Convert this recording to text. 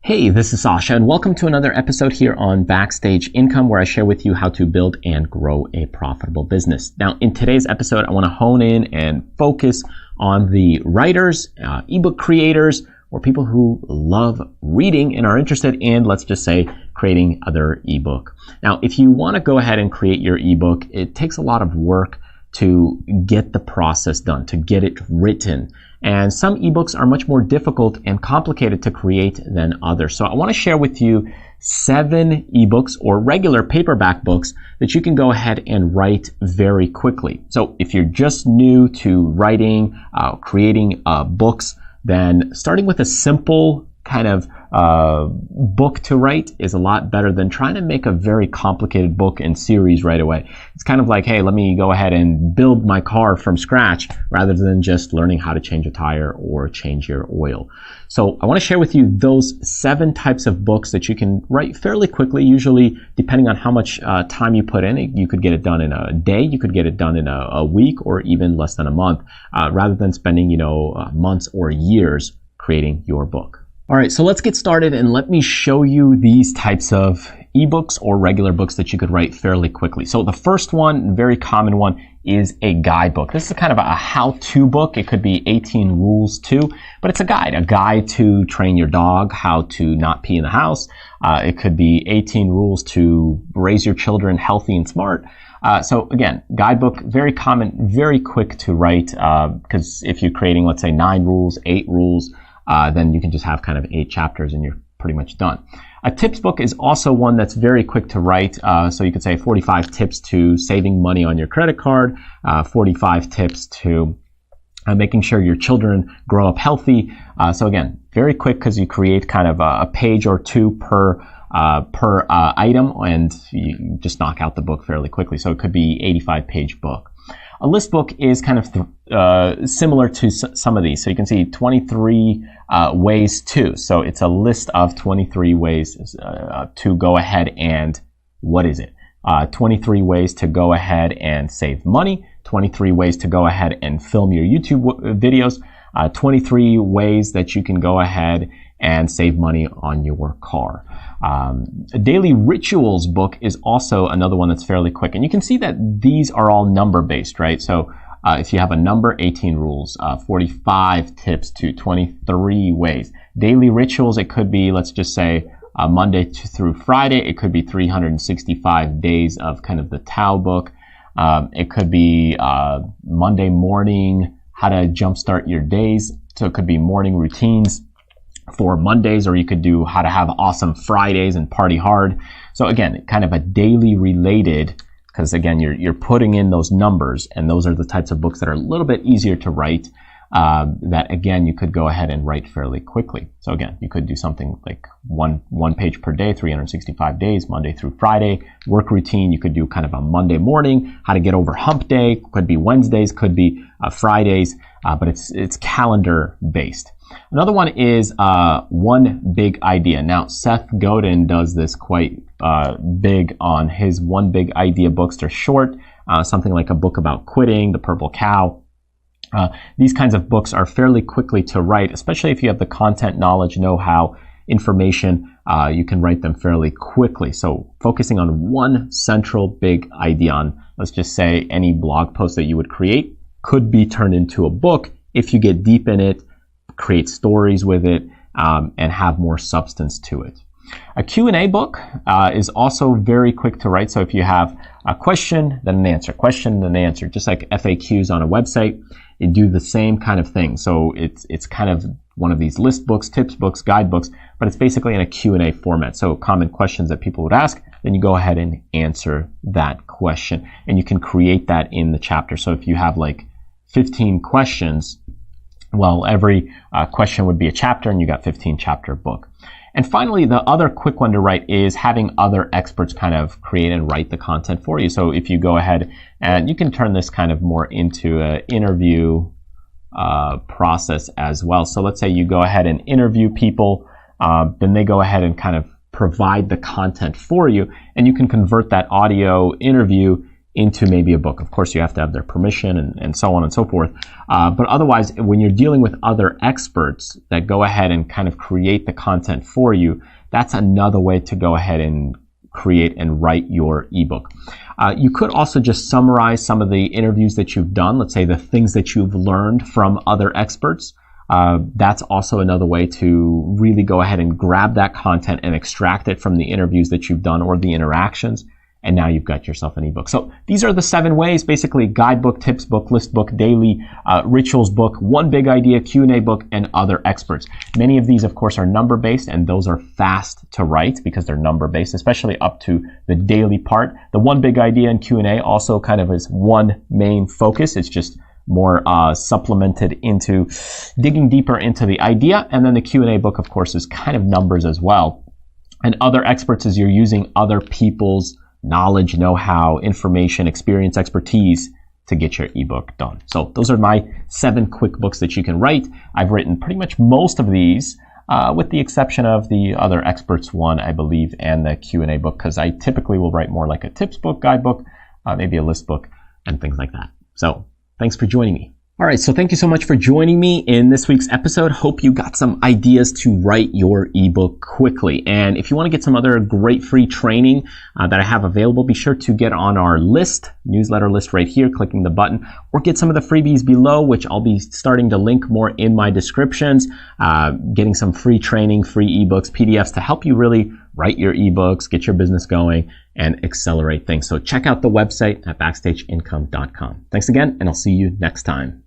Hey, this is Sasha, and welcome to another episode here on Backstage Income, where I share with you how to build and grow a profitable business. Now, in today's episode, I want to hone in and focus on the writers, ebook creators, or people who love reading and are interested in, let's just say, creating their ebook. Now, if you want to go ahead and create your ebook, it takes a lot of work to get the process done, to get it written. And some ebooks are much more difficult and complicated to create than others. So I want to share with you 7 ebooks or regular paperback books that you can go ahead and write very quickly. So if you're just new to writing, creating books, then starting with a simple kind of book to write is a lot better than trying to make a very complicated book and series right away. It's kind of like, hey, let me go ahead and build my car from scratch rather than just learning how to change a tire or change your oil. So I want to share with you those 7 types of books that you can write fairly quickly. Usually, depending on how much time you put in it, you could get it done in a day, you could get it done in a week, or even less than a month, rather than spending, months or years creating your book. All right, so let's get started and let me show you these types of ebooks or regular books that you could write fairly quickly. So the first one, very common one, is a guidebook. This is kind of a how-to book. It could be 18 rules too, but it's a guide to train your dog, how to not pee in the house. It could be 18 rules to raise your children healthy and smart. So again, guidebook, very common, very quick to write, because if you're creating, let's say 9 rules, 8 rules, then you can just have kind of 8 chapters and you're pretty much done. A tips book is also one that's very quick to write. So you could say 45 tips to saving money on your credit card, 45 tips to making sure your children grow up healthy. So again, very quick because you create kind of a page or 2 per item, and you just knock out the book fairly quickly. So it could be 85-page book. A list book is kind of similar to some of these. So you can see 23 ways to. So it's a list of 23 ways to go ahead and, what is it? 23 ways to go ahead and save money, 23 ways to go ahead and film your YouTube videos, 23 ways that you can go ahead and save money on your car. A daily rituals book is also another one that's fairly quick. And you can see that these are all number based, right? So if you have a number, 18 rules, 45 tips to 23 ways. Daily rituals, it could be, let's just say, Monday through Friday. It could be 365 days of kind of the Tao book. It could be Monday morning, how to jumpstart your days. So it could be morning routines for Mondays, or you could do how to have awesome Fridays and party hard. So again, kind of a daily related, because again, you're putting in those numbers, and those are the types of books that are a little bit easier to write, that again, you could go ahead and write fairly quickly. So again, you could do something like one page per day, 365 days, Monday through Friday. Work routine, you could do kind of a Monday morning, how to get over hump day, could be Wednesdays, could be Fridays, but it's calendar based. Another one is One Big Idea. Now, Seth Godin does this quite big on his One Big Idea books. They're short, something like a book about quitting, The Purple Cow. These kinds of books are fairly quickly to write, especially if you have the content, knowledge, know-how, information. You can write them fairly quickly. So focusing on one central big idea on, let's just say, any blog post that you would create could be turned into a book if you get deep in it, create stories with it, and have more substance to it. A Q&A book is also very quick to write. So if you have a question, then an answer, question, then an answer, just like FAQs on a website, you do the same kind of thing. So it's kind of one of these list books, tips books, guidebooks, but it's basically in a Q&A format. So common questions that people would ask, then you go ahead and answer that question. And you can create that in the chapter. So if you have like 15 questions, well, every question would be a chapter, and you got 15 chapter book. And finally, the other quick one to write is having other experts kind of create and write the content for you. So if you go ahead and you can turn this kind of more into an interview process as well. So let's say you go ahead and interview people, then they go ahead and kind of provide the content for you, and you can convert that audio interview into maybe a book. Of course, you have to have their permission and so on and so forth. But otherwise, when you're dealing with other experts that go ahead and kind of create the content for you, that's another way to go ahead and create and write your ebook. You could also just summarize some of the interviews that you've done. Let's say the things that you've learned from other experts. That's also another way to really go ahead and grab that content and extract it from the interviews that you've done or the interactions. And now you've got yourself an ebook. So these are the 7 ways, basically: guidebook, tips book, list book, daily, rituals book, one big idea, Q&A book, and other experts. Many of these, of course, are number-based, and those are fast to write because they're number-based, especially up to the daily part. The one big idea and Q&A also kind of is one main focus. It's just more supplemented into digging deeper into the idea. And then the Q&A book, of course, is kind of numbers as well. And other experts is you're using other people's knowledge, know-how, information, experience, expertise to get your ebook done. So those are my 7 quick books that you can write. I've written pretty much most of these, with the exception of the other experts one, I believe, and the Q&A book, because I typically will write more like a tips book, guidebook, maybe a list book, and things like that. So thanks for joining me. All right, so thank you so much for joining me in this week's episode. Hope you got some ideas to write your ebook quickly. And if you want to get some other great free training that I have available, be sure to get on our list, newsletter list right here, clicking the button, or get some of the freebies below, which I'll be starting to link more in my descriptions, getting some free training, free ebooks, PDFs to help you really write your ebooks, get your business going, and accelerate things. So check out the website at backstageincome.com. Thanks again, and I'll see you next time.